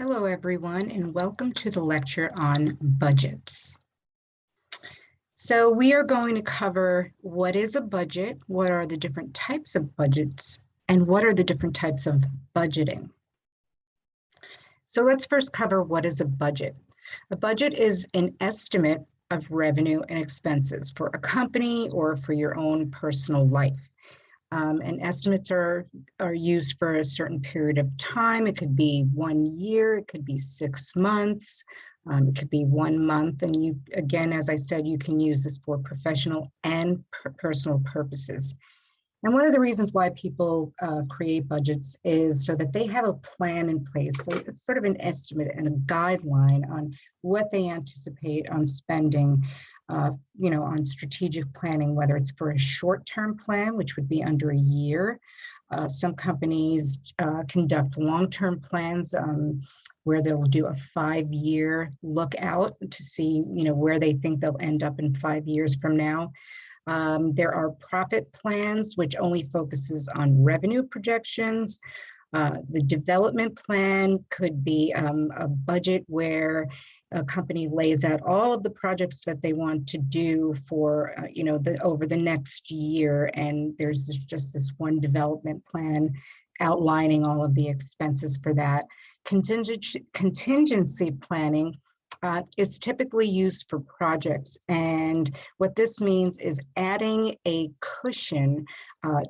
Hello, everyone, and welcome to the lecture on budgets. So we are going to cover what is a budget, what are the different types of budgets, and what are the different types of budgeting. So let's first cover what is a budget. A budget is an estimate of revenue and expenses for a company or for your own personal life. And estimates are used for a certain period of time. It could be 1 year, it could be 6 months, it could be 1 month. And you, again, as I said, you can use this for professional and personal purposes. And one of the reasons why people create budgets is so that they have a plan in place. So it's sort of an estimate and a guideline on what they anticipate on spending, on strategic planning, whether it's for a short-term plan, which would be under a year. Some companies conduct long-term plans where they'll do a 5-year look out to see, where they think they'll end up in 5 years from now. There are profit plans, which only focuses on revenue projections. The development plan could be a budget where a company lays out all of the projects that they want to do for, over the next year. And there's just this one development plan outlining all of the expenses for that. Contingency planning is typically used for projects. And what this means is adding a cushion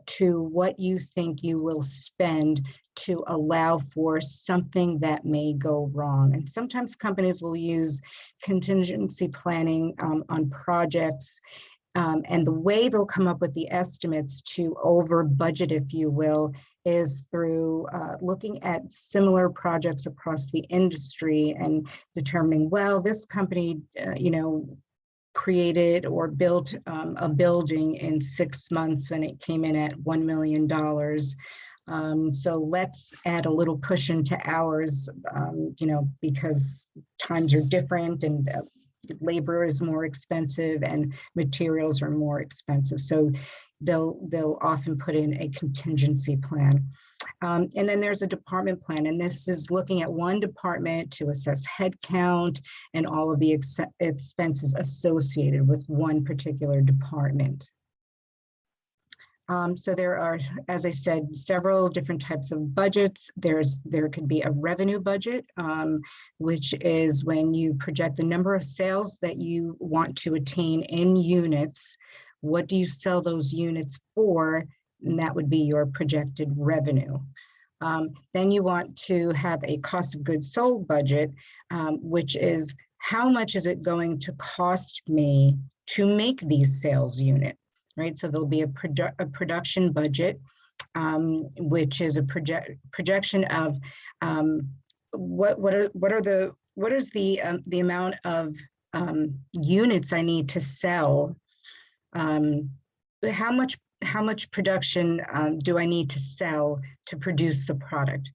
to what you think you will spend to allow for something that may go wrong. And sometimes companies will use contingency planning on projects. And the way they'll come up with the estimates to over budget, if you will, is through looking at similar projects across the industry and determining, well, this company, created or built a building in 6 months and it came in at $1 million. So let's add a little cushion to ours, because times are different and labor is more expensive and materials are more expensive. So they'll often put in a contingency plan. And then there's a department plan, and this is looking at one department to assess headcount and all of the expenses associated with one particular department. So there are, as I said, several different types of budgets. There could be a revenue budget, which is when you project the number of sales that you want to attain in units. What do you sell those units for? And that would be your projected revenue. Then you want to have a cost of goods sold budget, which is how much is it going to cost me to make these sales units? Right, so there'll be a production budget, which is a projection of what is the amount of units I need to sell. How much production do I need to sell to produce the product?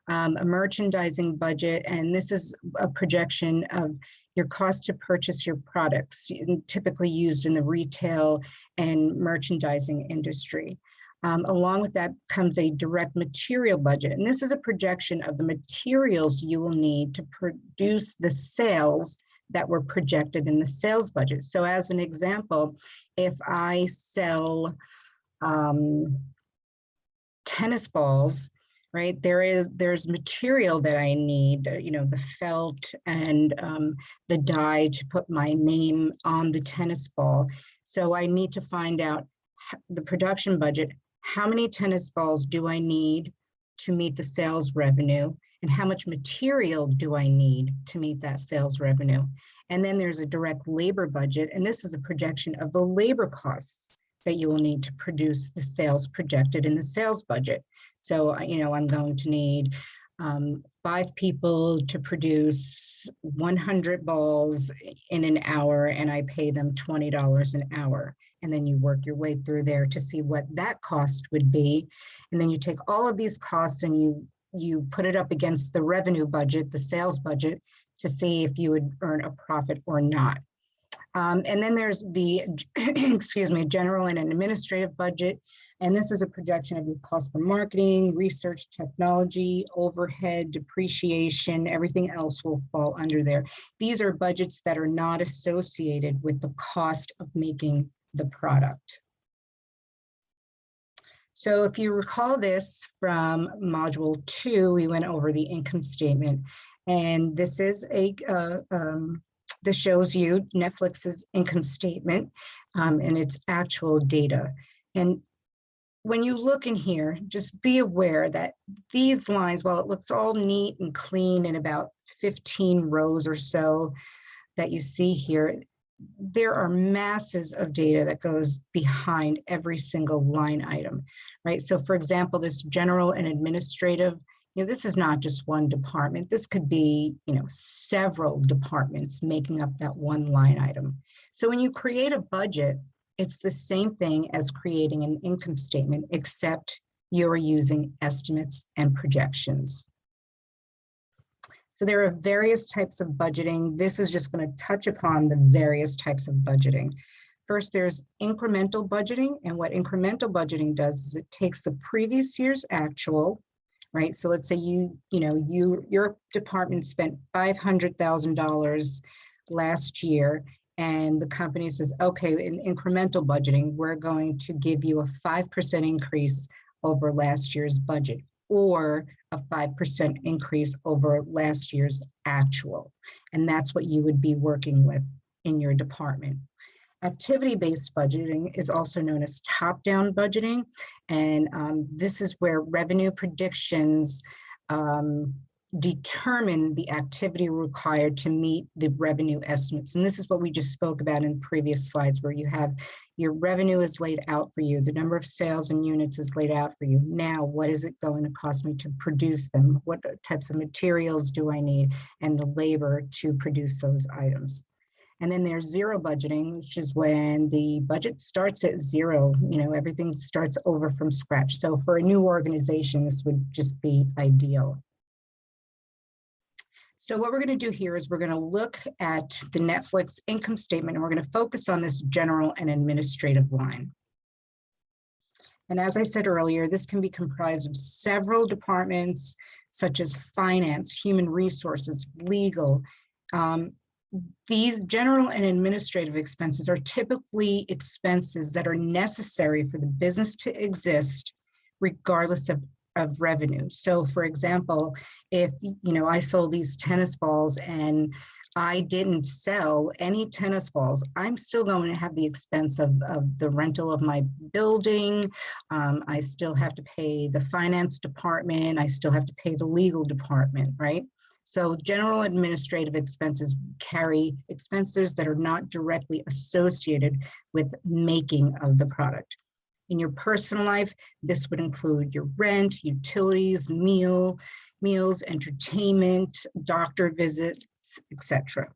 A merchandising budget, and this is a projection of your cost to purchase your products, typically used in the retail and merchandising industry. Along with that comes a direct material budget, and this is a projection of the materials you will need to produce the sales that were projected in the sales budget. So as an example, if I sell tennis balls, right, there's material that I need, the felt and the dye to put my name on the tennis ball. So I need to find out the production budget. How many tennis balls do I need to meet the sales revenue? And how much material do I need to meet that sales revenue? And then there's a direct labor budget. And this is a projection of the labor costs that you will need to produce the sales projected in the sales budget. So, I'm going to need 5 people to produce 100 balls in an hour, and I pay them $20 an hour. And then you work your way through there to see what that cost would be. And then you take all of these costs and you put it up against the revenue budget, the sales budget, to see if you would earn a profit or not. And then there's the, general and an administrative budget. And this is a projection of your cost for marketing, research, technology, overhead, depreciation, everything else will fall under there. These are budgets that are not associated with the cost of making the product. So if you recall this from module 2, we went over the income statement, and this is this shows you Netflix's income statement and its actual data. And when you look in here, just be aware that these lines, while it looks all neat and clean in about 15 rows or so that you see here, there are masses of data that goes behind every single line item, right? So for example, this general and administrative, this is not just one department. This could be, several departments making up that one line item. So when you create a budget, it's the same thing as creating an income statement, except you're using estimates and projections. So there are various types of budgeting. This is just going to touch upon the various types of budgeting. First, there's incremental budgeting. And what incremental budgeting does is it takes the previous year's actual, right? So let's say your department spent $500,000 last year, and the company says, okay, in incremental budgeting, we're going to give you a 5% increase over last year's budget, or a 5% increase over last year's actual. And that's what you would be working with in your department. Activity-based budgeting is also known as top-down budgeting. And this is where revenue predictions determine the activity required to meet the revenue estimates. And this is what we just spoke about in previous slides, where you have your revenue is laid out for you, the number of sales and units is laid out for you. Now, what is it going to cost me to produce them? What types of materials do I need? And the labor to produce those items. And then there's zero budgeting, which is when the budget starts at zero, everything starts over from scratch. So for a new organization, this would just be ideal. So what we're going to do here is we're going to look at the Netflix income statement, and we're going to focus on this general and administrative line. And as I said earlier, this can be comprised of several departments, such as finance, human resources, legal. These general and administrative expenses are typically expenses that are necessary for the business to exist, regardless of revenue. So for example, if I sold these tennis balls and I didn't sell any tennis balls, I'm still going to have the expense of the rental of my building. I still have to pay the finance department. I still have to pay the legal department, right? So general administrative expenses carry expenses that are not directly associated with making of the product. In your personal life, this would include your rent, utilities, meals, entertainment, doctor visits, etc.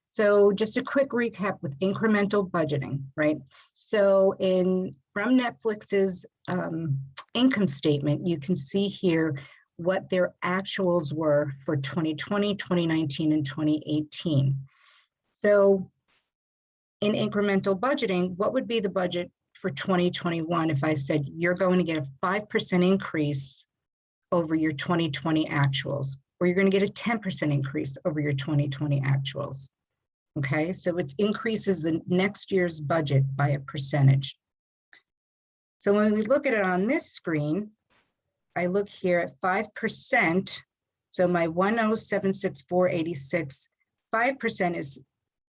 So just a quick recap with incremental budgeting, right? So from Netflix's income statement, you can see here what their actuals were for 2020, 2019, and 2018. So in incremental budgeting, what would be the budget for 2021 if I said you're going to get a 5% increase over your 2020 actuals, or you're going to get a 10% increase over your 2020 actuals? Okay, so it increases the next year's budget by a percentage. So when we look at it on this screen, I look here at 5%. So my 1076486, 5% is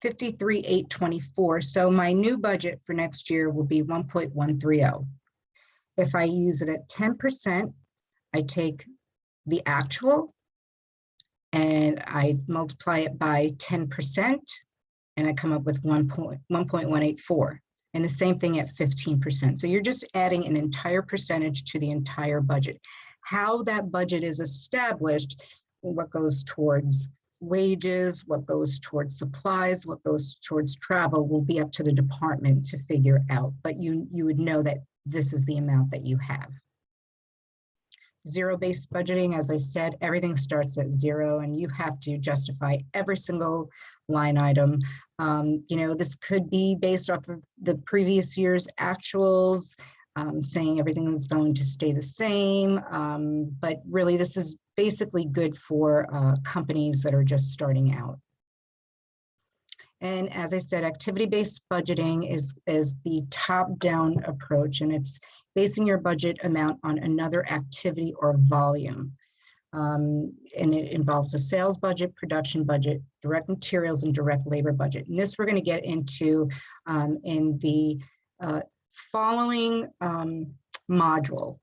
53,824. So my new budget for next year will be 1.130. If I use it at 10%, I take the actual and I multiply it by 10%, and I come up with 1.184. And the same thing at 15%. So you're just adding an entire percentage to the entire budget. How that budget is established, what goes towards wages, what goes towards supplies, what goes towards travel, will be up to the department to figure out. But you would know that this is the amount that you have. Zero-based budgeting, as I said, everything starts at zero and you have to justify every single line item. This could be based off of the previous year's actuals, saying everything is going to stay the same. But really, this is basically good for companies that are just starting out. And as I said, activity-based budgeting is the top-down approach, and it's basing your budget amount on another activity or volume. And it involves a sales budget, production budget, direct materials, and direct labor budget. And this we're going to get into in the following module.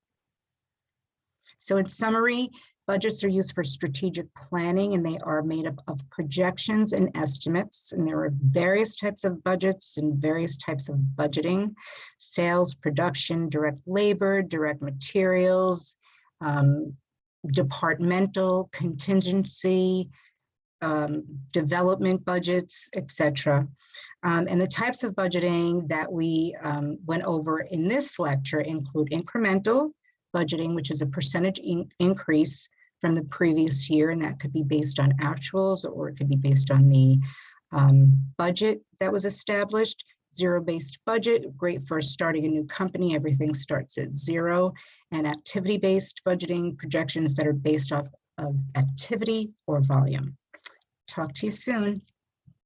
So in summary, budgets are used for strategic planning, and they are made up of projections and estimates. And there are various types of budgets and various types of budgeting: sales, production, direct labor, direct materials, departmental, contingency, development budgets, etc. And the types of budgeting that we went over in this lecture include incremental budgeting, which is a percentage increase from the previous year, and that could be based on actuals or it could be based on the budget that was established. Zero-based budget, great for starting a new company. Everything starts at zero. And activity-based budgeting, projections that are based off of activity or volume. Talk to you soon.